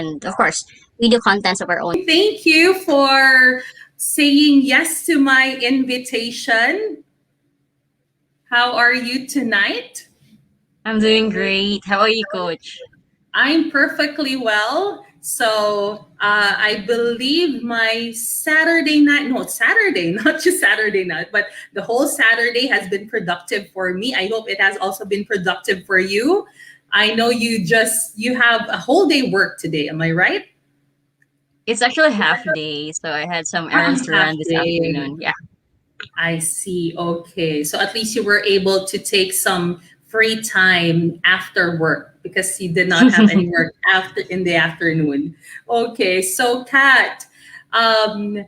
and of course, we do contents of our own. Thank you for saying yes to my invitation. How are you tonight? I'm doing great. How are you, Coach? I'm perfectly well. So I believe my Saturday night, no, Saturday, not just Saturday night, but the whole Saturday has been productive for me. I hope it has also been productive for you. I know you have a whole day work today. Am I right? It's actually half day, so I had some errands to Half run this day. afternoon. Yeah. I see. Okay. So at least you were able to take some free time after work because you did not have any work after in the afternoon. Okay. So Kat, um,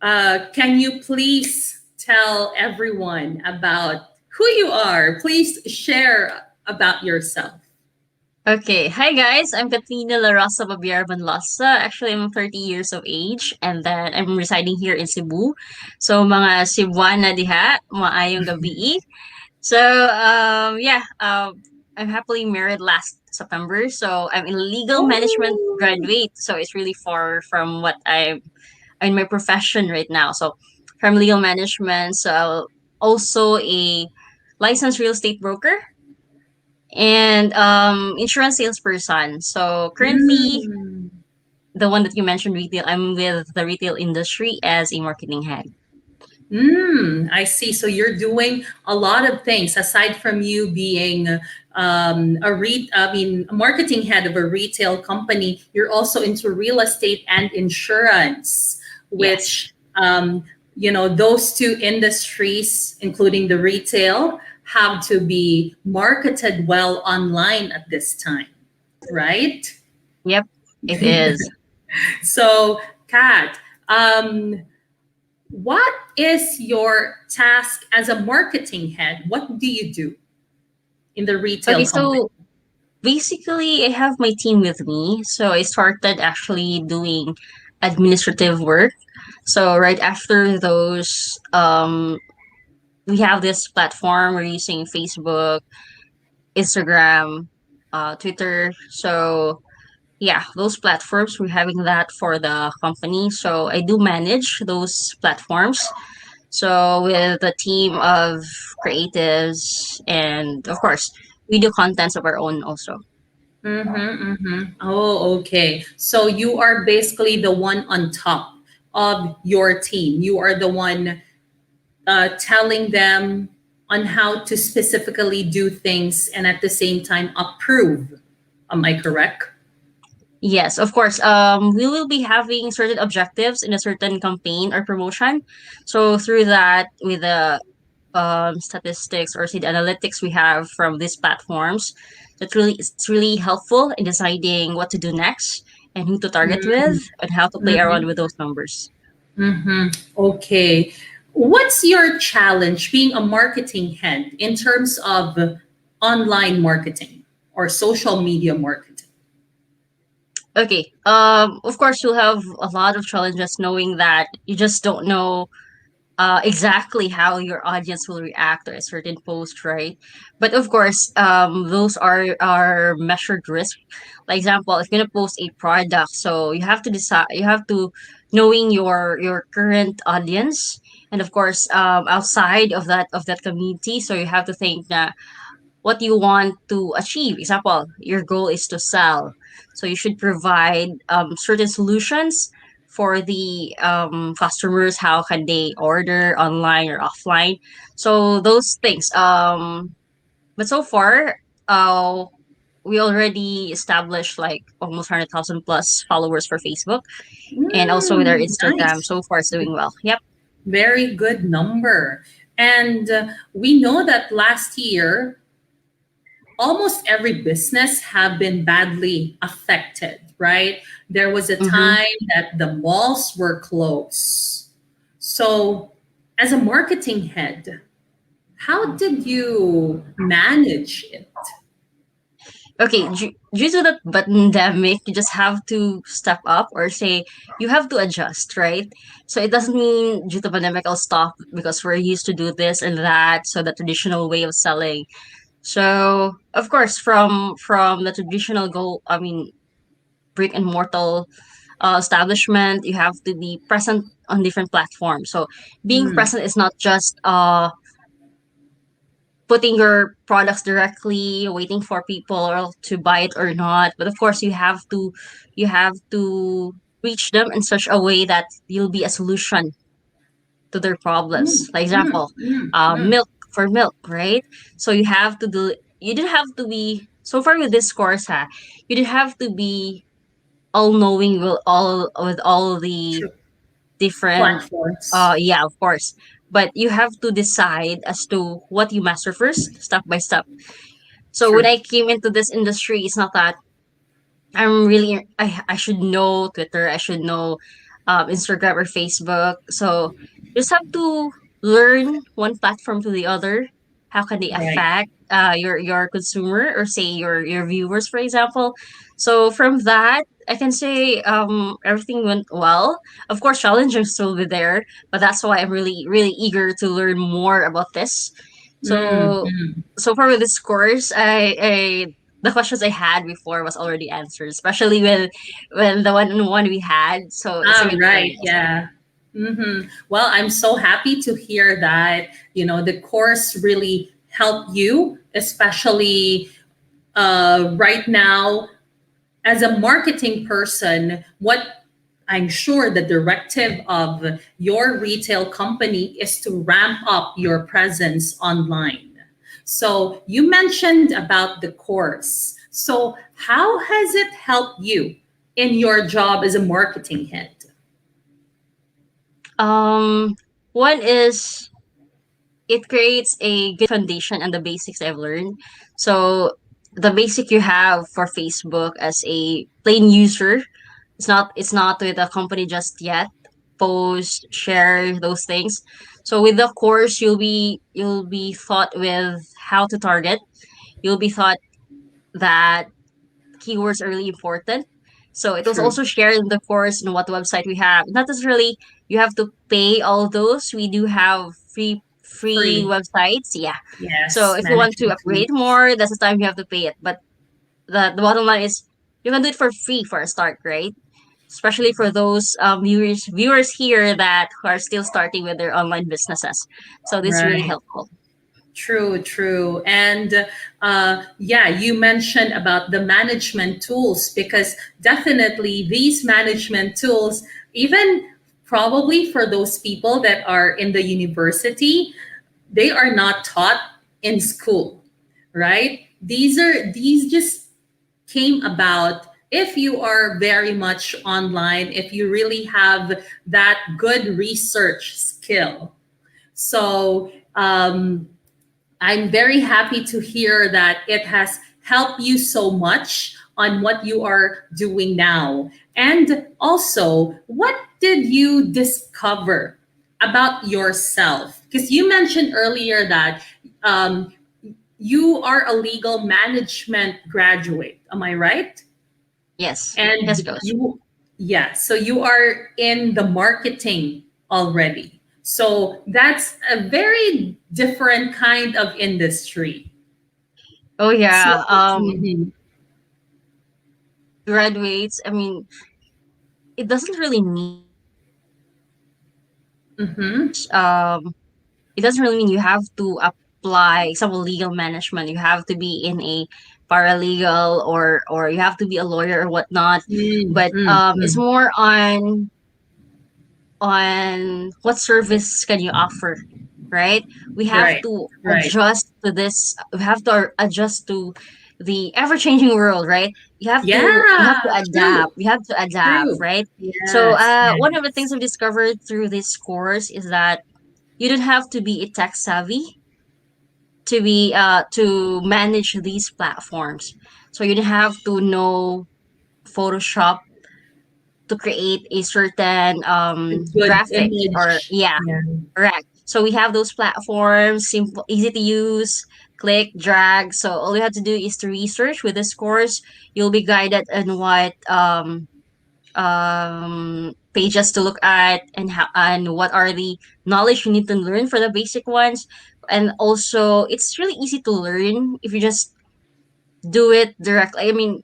can you please tell everyone about who you are? Please share about yourself. Okay. Hi, guys. I'm Kathleen La Rosa Babiar Banlosa. Actually, I'm 30 years of age, and then I'm residing here in Cebu. So, mga Cebuana diha, maayong gabi. So, yeah, I'm happily married last September. So, I'm a legal management Oh. graduate. So, it's really far from what I'm in my profession right now. So, from legal management, so also a licensed real estate broker and insurance salesperson. So, currently, Mm. the one that you mentioned, retail, I'm with the retail industry as a marketing head. I see. So you're doing a lot of things aside from you being a marketing head of a retail company. You're also into real estate and insurance, Yes. which those two industries, including the retail, have to be marketed well online at this time, right? Yep, it is. So, Kat, um, what is your task as a marketing head? What do you do in the retail Okay, company? so basically, I have my team with me. So I started actually doing administrative work. So right after those, we have this platform. We're using Facebook, Instagram, Twitter. So yeah, those platforms, we're having that for the company. So I do manage those platforms. So with a team of creatives, and of course, we do contents of our own also. Oh, okay. So you are basically the one on top of your team. You are the one telling them on how to specifically do things and at the same time approve. Am I correct? Yes, of course. We will be having certain objectives in a certain campaign or promotion. So through that, with the statistics or say the analytics we have from these platforms, it's really helpful in deciding what to do next and who to target with and how to play around with those numbers. Okay. What's your challenge being a marketing head in terms of online marketing or social media marketing? Okay. Of course, you'll have a lot of challenges knowing that you just don't know exactly how your audience will react to a certain post, right? But of course, those are measured risk. Like example, if you're gonna post a product, so you have to decide, you have to knowing your current audience, and of course, outside of that community. So you have to think that what you want to achieve. Example, your goal is to sell. So you should provide certain solutions for the customers. How can they order online or offline? So those things. But so far, uh, we already established like almost 100,000 plus followers for Facebook and also with our Instagram. Nice. So far, it's doing well. Yep. Very good number. And we know that last year, almost every business have been badly affected, right? There was a Mm-hmm. time that the malls were closed. So, as a marketing head, how did you manage it? Okay, due to the pandemic, you just have to step up or say you have to adjust, right? So it doesn't mean due to pandemic I'll stop because we're used to do this and that, so the traditional way of selling. So of course, from the traditional goal, I mean, brick and mortar establishment, you have to be present on different platforms. So being Mm, present is not just putting your products directly, waiting for people to buy it or not, but of course you have to reach them in such a way that you'll be a solution to their problems. mm, Like mm, example, mm, mm. milk for milk, right? So you didn't have to be so far with this course, you didn't have to be all knowing with all the True. different Platforms. yeah, of course. But you have to decide as to what you master first, step by step. So when True. I came into this industry, it's not that I should know Twitter, I should know Instagram or Facebook. So you just have to learn one platform to the other. How can they Right. affect your consumer, or say your viewers, for example? So from that, I can say everything went well. Of course, challenges will be there, but that's why I'm really really eager to learn more about this. Mm, So mm. so far with this course, I the questions I had before was already answered, especially when the one we had. So it's a Ah, good right. thing. Yeah. Well, I'm so happy to hear that, the course really helped you, especially right now as a marketing person. What I'm sure the directive of your retail company is to ramp up your presence online. So you mentioned about the course. So how has it helped you in your job as a marketing head? Um, One is it creates a good foundation and the basics I've learned. So the basic you have for Facebook as a plain user, it's not with the company just yet. Post, share those things. So with the course, you'll be taught with how to target. You'll be taught that keywords are really important. So it was True. also shared in the course and what website we have. Not necessarily you have to pay all those. We do have free Free. websites. Yeah. So Yes. if you want to Management upgrade tools. more, that's the time you have to pay it. But the bottom line is you can do it for free for a start, right? Especially for those viewers here that who are still starting with their online businesses. So this is really Right. helpful. True, true. And yeah, you mentioned about the management tools, because definitely these management tools, even probably for those people that are in the university, they are not taught in school, right? These just came about if you are very much online, if you really have that good research skill. So I'm very happy to hear that it has helped you so much on what you are doing now. And also, what did you discover about yourself? Because you mentioned earlier that um, you are a legal management graduate. Am I right? Yes. Yes, And coach. you, yeah, so you are in the marketing already. So that's a very different kind of industry. Oh So, yeah. mhm, Graduates. I mean, it doesn't really mean mhm, it doesn't really mean you have to apply example legal management. You have to be in a paralegal or you have to be a lawyer or whatnot. mm, But mm, it's mm. more on what service can you offer, right? We have Right, to right. adjust to this. We have to adjust to the ever changing world, right? You have to Yeah, true, adapt. We have to adapt, true. right? So Yes, one of the yes. things I've discovered through this course is that you don't have to be a tech savvy to manage these platforms. So you don't have to know Photoshop to create a certain A good graphic, or image. yeah, Yeah. correct. So we have those platforms, simple, easy to use, click, drag. So all you have to do is to research with this course. You'll be guided on what pages to look at, and what are the knowledge you need to learn for the basic ones. And also it's really easy to learn if you just do it directly. I mean,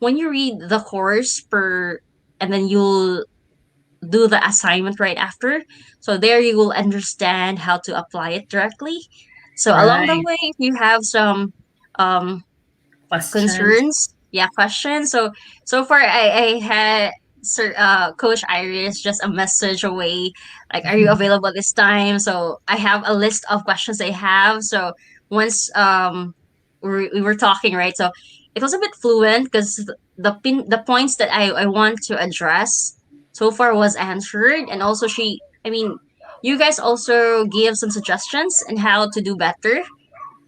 when you read the course per, and then you'll do the assignment right after. So there you will understand how to apply it directly. So along the Right. way, if you have some um Questions. concerns, yeah, questions. So so far, I had Sir Coach Iris just a message away, like, are you available this time? So I have a list of questions I have. So once we were talking, right? So it was a bit fluent because the points that I want to address so far was answered, and also I mean, you guys also gave some suggestions on how to do better.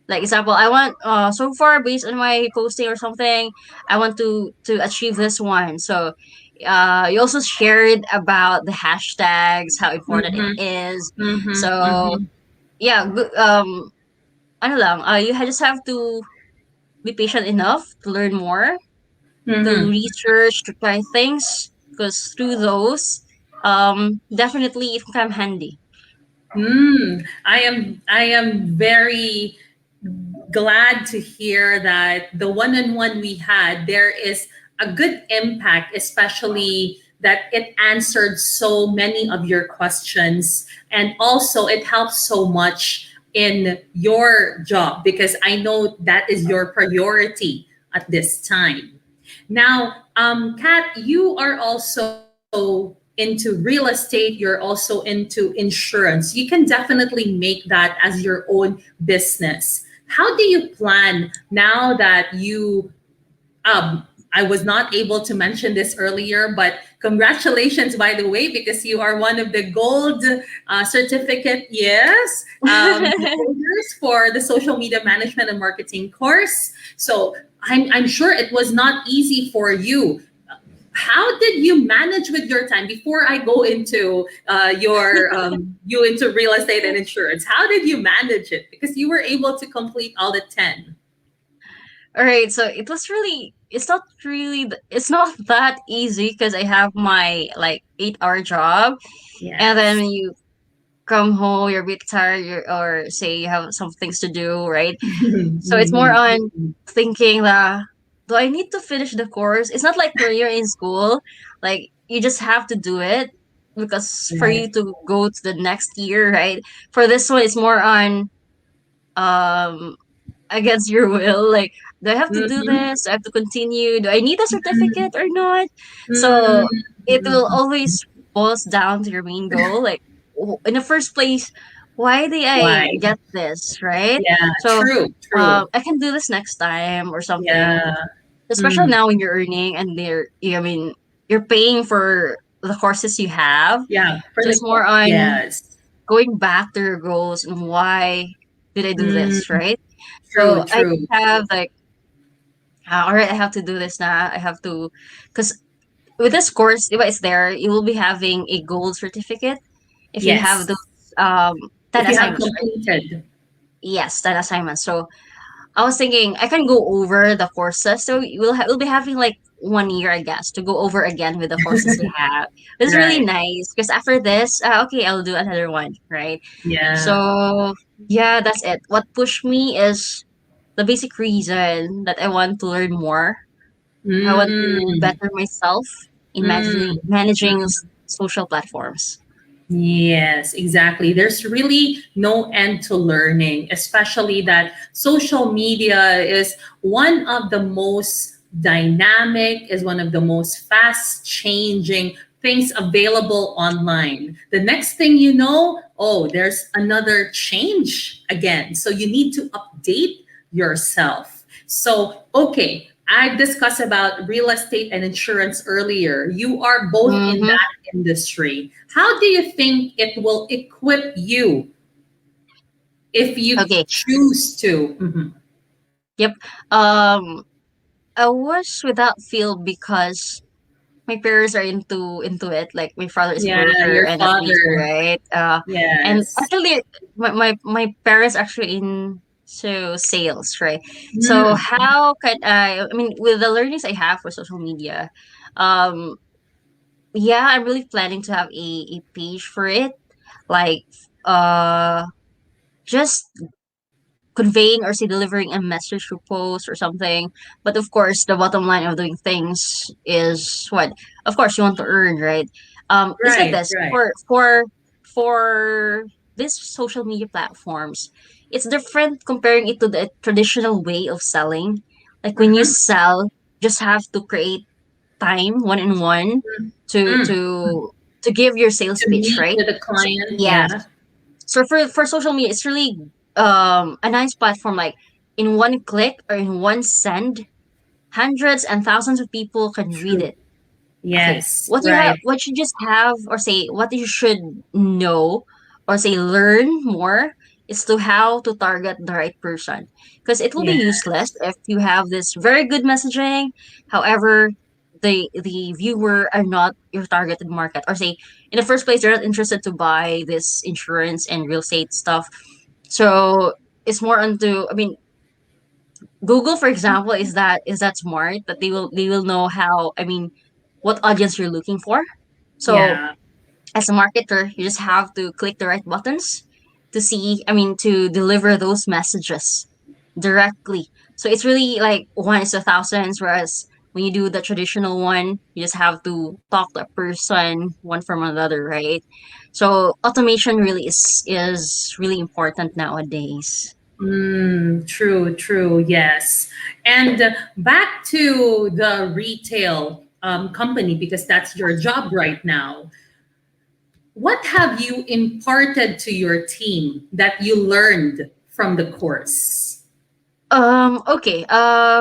Like example, I want so far based on my posting or something, I want to achieve this one. So you also shared about the hashtags, how important it Mm-hmm. is. Mm-hmm. So Mm-hmm. yeah, ano lang, you just have to be patient enough to learn more, to Mm-hmm. research, to try things, because through those, definitely it can come handy. I am very glad to hear that the one-on-one we had, there is a good impact, especially that it answered so many of your questions, and also it helps so much in your job because I know that is your priority at this time. Now, Kat, you are also into real estate, you're also into insurance. You can definitely make that as your own business. How do you plan now that I was not able to mention this earlier, but congratulations, by the way, because you are one of the gold certificate, yes, holders for the social media management and marketing course. So I'm sure it was not easy for you. How did you manage with your time before I go into your you into real estate and insurance? How did you manage it? Because you were able to complete all the 10. All right, so it was really, it's not really it's not that easy because I have my like 8 hour job, and then Yes. when you come home, you're a bit tired, or say you have some things to do, right? So it's more on thinking that, do I need to finish the course? It's not like when you're in school, like you just have to do it because for Right. you to go to the next year, right? For this one, it's more on um against your will. Like, do I have to do Mhm. this? Do I have to continue? Do I need a certificate or not? So it will Mm. always boils down to your main goal. Like, in the first place, why did I Why? get this, right? Yeah, So true, true. I can do this next time or something. Yeah. Especially Mm. now when you're earning and I mean, you're paying for the courses you have. Yeah, for So it's the more on yes. going back to your goals and why did I do this, Mm. right? True, So I true. have like, all right, I have to do this now. I have to, because with this course, if it's there, you will be having a gold certificate if you have Yes. those 10 If you have assignments, right? completed. Yes, 10 assignments. So I was thinking I can go over the courses. So we'll be having like 1 year, I guess, to go over again with the courses we have. It's really Right. nice because after this, okay, I'll do another one, right? Yeah. So yeah, that's it. What pushed me is the basic reason that I want to learn more. I want to Mm. better myself in Mm. managing social platforms. Yes, exactly. There's really no end to learning, especially that social media is one of the most dynamic, is one of the most fast changing things available online. The next thing you know, oh, there's another change again. So you need to update yourself. So, okay, I've discussed about real estate and insurance earlier. You are both in Mm-hmm. that industry. How do you think it will equip you if you Okay. choose to? Mhm. Yep. Um, I was without field because my parents are into it. Like my father is a Yeah, broker your and a teacher, father. right? And Yes. actually, my parents actually in so sales, right? So Mm. how can I? I mean, with the learnings I have for social media, um, yeah, I'm really planning to have a page for it. Like, uh, just conveying or say delivering a message through post or something. But of course, the bottom line of doing things is what? Of course, you want to earn, right? It's like Right, this right. for these social media platforms. It's different comparing it to the traditional way of selling. Like when you Uh-huh. sell, just have to create time one on one to Mm. to to give your sales To pitch, meet right? with a So, client, yes. yeah. So for social media, it's really a nice platform. Like in one click or in one send, hundreds and thousands of people can read True. it. Okay, Yes, right. what you just have, or say what you should know, or say learn more, is to how to target the right person, because it will be Yeah. useless if you have this very good messaging, however the viewer are not your targeted market, or say in the first place they're not interested to buy this insurance and real estate stuff. So it's more onto, I mean, Google, for example, is that smart that they will know how, I mean, what audience you're looking for. So Yeah. as a marketer, you just have to click the right buttons to see, I mean, to deliver those messages directly. So it's really like one is to thousands, whereas when you do the traditional one, you just have to talk to a person one from another, right? So automation really is really important nowadays. True, true. Yes. And back to the retail company, because that's your job right now. What have you imparted to your team that you learned from the course? Okay.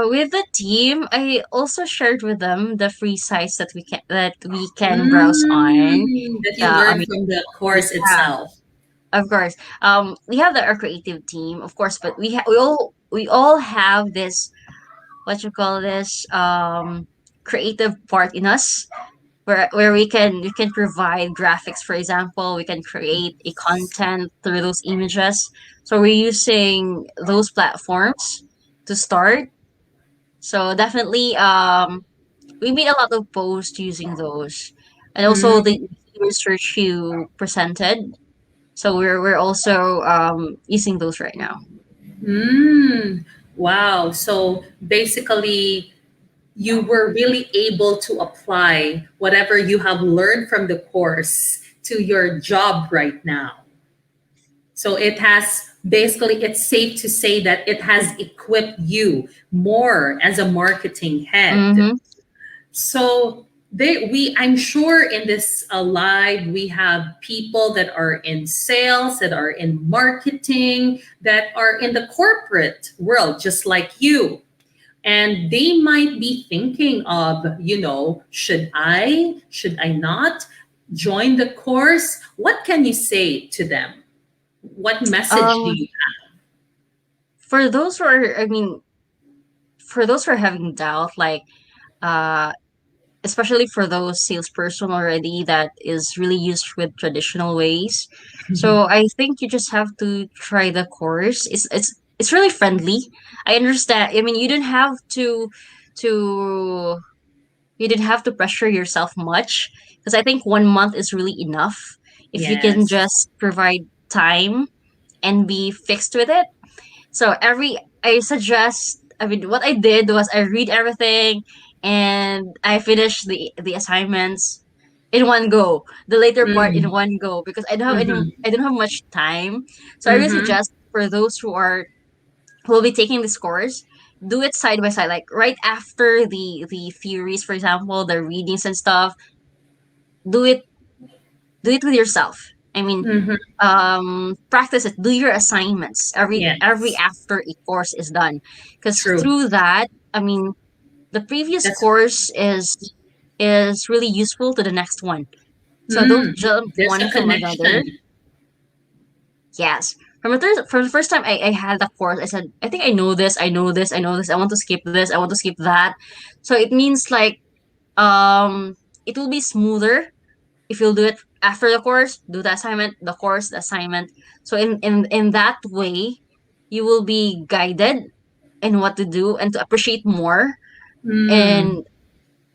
With the team, I also shared with them the free sites that we can browse on. That you I learned mean, from the course yeah, itself. of course. We have our creative team, of course, but we all have this, what you call this, creative part in us, where we can provide graphics, for example. We can create a content through those images. So we're using those platforms to start. So definitely, we made a lot of posts using those, and also the Mm, research you presented. So we're also using those right now. mm. Wow. So basically, you were really able to apply whatever you have learned from the course to your job right now. So it has basically, it's safe to say that it has equipped you more as a marketing head. Mm-hmm. So I'm sure in this live we have people that are in sales, that are in marketing, that are in the corporate world, just like you. And they might be thinking of, should I not join the course? What can you say to them? What message do Um, you for those who are, I mean, for those who are having doubt, like, uh, especially for those salesperson already that is really used with traditional ways. have? So I think you just have to try the course. It's really friendly. I understand. I mean, to you didn't have to pressure yourself much, because I think 1 month is really enough if you can Yes. just provide time and be fixed with it. So I suggest, I mean, what I did was I read everything and I finished the assignments in one go. The later part in Mm-hmm. one go, because Mm-hmm. I don't have much time. So I really Mm-hmm. suggest for those who will be taking this course, do it side by side, like right after the theories, for example, the readings and stuff. Do it do it with yourself. I mean, Mm-hmm. practice it. Do your assignments every Yes. after a course is done, because True. through that, I mean, the previous That's course is really useful to the next one. So don't mm, jump there's one a from another. connection. Yes. From the first time I had the course, I said, I think I know this, I know this, I know this, I want to skip this, I want to skip that. So it means like, it will be smoother if you'll do it after the course, do the assignment, the course, the assignment. So in that way, you will be guided in what to do and to appreciate more Mm, and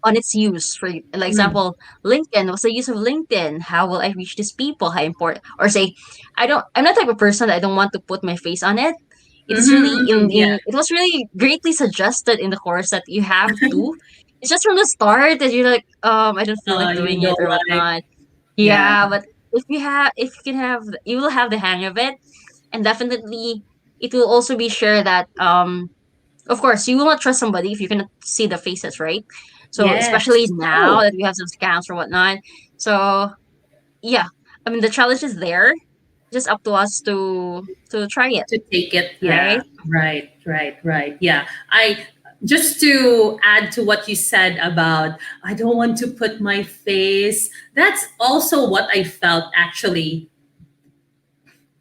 on its use. For mm, example, LinkedIn. What's the use of LinkedIn? How will I reach these people? How important? Or say, I'm not the type of person that I don't want to put my face on it. It is really Yeah, it was really greatly suggested in the course that you have to. It's just from the start that you're like, I don't feel like you doing it don't or like, whatnot. yeah. Yeah, but if you can have, you will have the hang of it, and definitely it will also be sure that of course you will not trust somebody if you cannot see the faces, right? So especially Yes, now true. that we have some scams or whatnot. So yeah, I mean the challenge is there, just up to us to try it, To take it, right? yeah, right, right, right, yeah. I Just to add to what you said about I don't want to put my face, that's also what I felt actually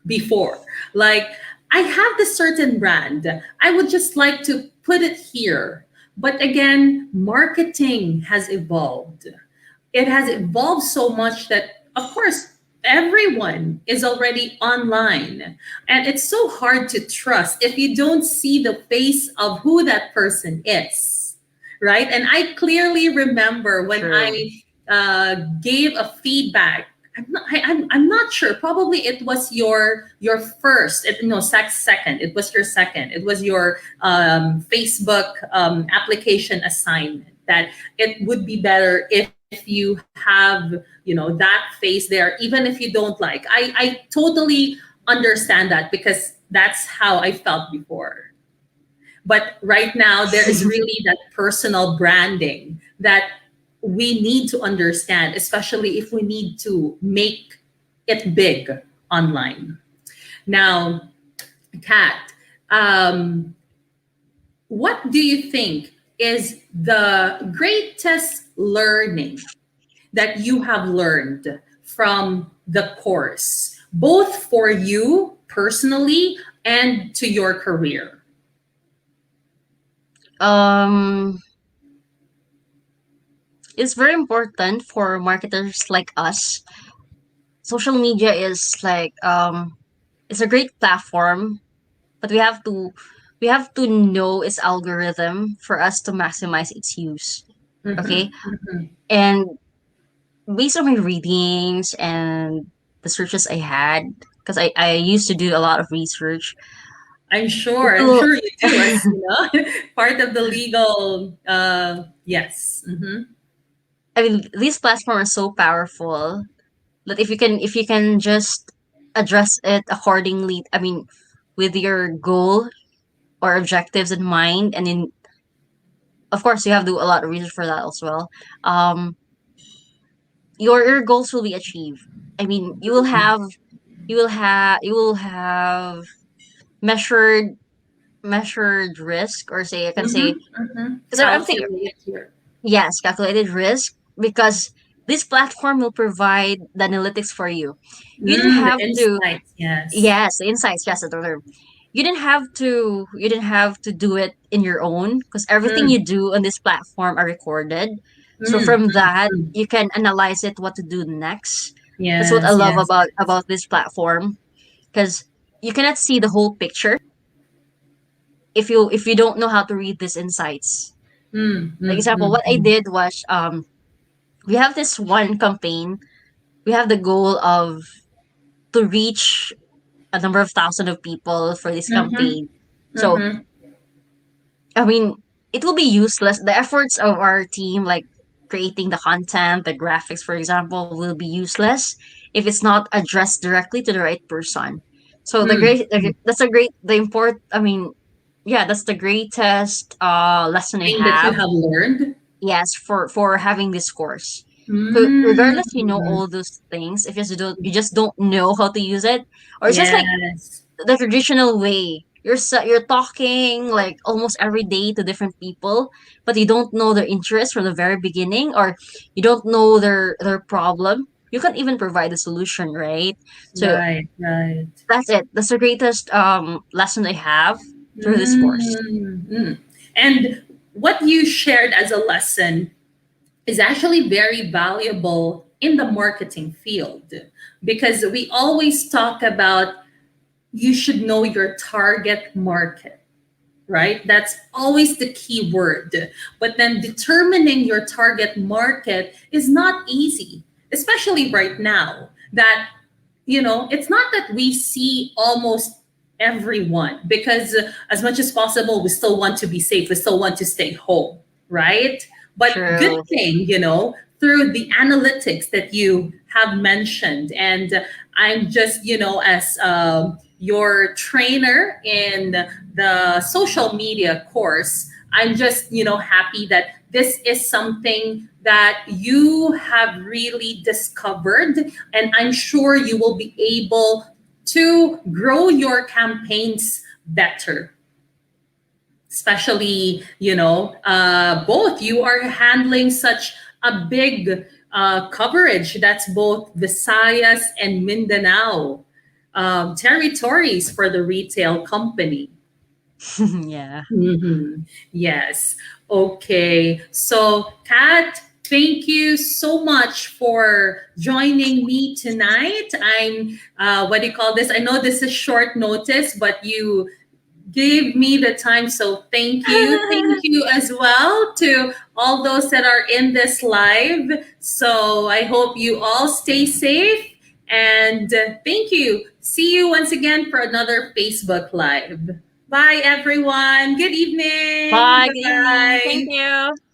before. Like, I have this certain brand, I would just like to put it here. But again, marketing has evolved. It has evolved so much that, of course, everyone is already online. And it's so hard to trust if you don't see the face of who that person is. Right. And I clearly remember when True. I gave a feedback. I'm not sure. Probably it was your first. No, second. It was your second. It was your Facebook application assignment. That it would be better if you have that face there, even if you don't like. I totally understand that because that's how I felt before. But right now, there is really that personal branding that we need to understand, especially if we need to make it big online. Now, Kat, um, what do you think is the greatest learning that you have learned from the course, both for you personally and to your career? um it's very important for marketers like us. Social media is like it's a great platform, but we have to know its algorithm for us to maximize its use. Okay? Mhm, mhm. And based on my readings and the searches I had, because I used to do a lot of research, it I'm will sure you do, as part of the legal. Yes. I mean these platforms are so powerful that if you can just address it accordingly, I mean with your goal or objectives in mind, and in of course you have to do a lot of research for that as well. um your goals will be achieved. I mean you will have measured risk, or say I can say, because I'm thinking, Calculate here. yes, calculated risk, because this platform will provide the analytics for you. You didn't The have to, insights. Yes. yes, the insights, yes, the term. You didn't have to do it in your own, because everything you Mm, do on this platform are recorded. So mm, from that mm. you can analyze it, what to do next. That's what I Yes. love Yes. about this platform, because you cannot see the whole picture if you don't know how to read these insights. Mm, Like mm, example, mm, what I mm. did was we have this one campaign. We have the goal of to reach a number of thousand of people for this Mhm, campaign. So mhm, I mean, it will be useless. The efforts of our team, like creating the content, the graphics, for example, will be useless if it's not addressed directly to the right person. So mm, mm. that's a great, the import. I mean, yeah, that's the greatest lesson I Thing that you have. have learned. Yes, for having this course. So regardless, you know Mm. all those things. If you just don't know how to use it, or it's just like Yes. the traditional way. You're talking like almost every day to different people, but you don't know their interest from the very beginning, or you don't know their problem. You can't even provide a solution, right? So Right. Right. that's it. That's the greatest lesson I have through this course. Mm. And what you shared as a lesson is actually very valuable in the marketing field because we always talk about you should know your target market, right? That's always the key word. But then determining your target market is not easy, especially right now that, it's not that we see almost everyone, because as much as possible, we still want to be safe. We still want to stay home, right? But good True. thing, through the analytics that you have mentioned, and I'm just, as your trainer in the social media course, I'm just, happy that this is something that you have really discovered, and I'm sure you will be able to grow your campaigns better, especially, both you are handling such a big coverage, that's both Visayas and Mindanao territories for the retail company. Yeah. Mhm. Yes. Okay. So, Kat, thank you so much for joining me tonight. I'm, what do you call this? I know this is short notice, but you gave me the time. So, thank you. Thank you as well to all those that are in this live. So, I hope you all stay safe. And thank you. See you once again for another Facebook Live. Bye, everyone. Good evening. Bye. Bye Good evening. Thank bye. you.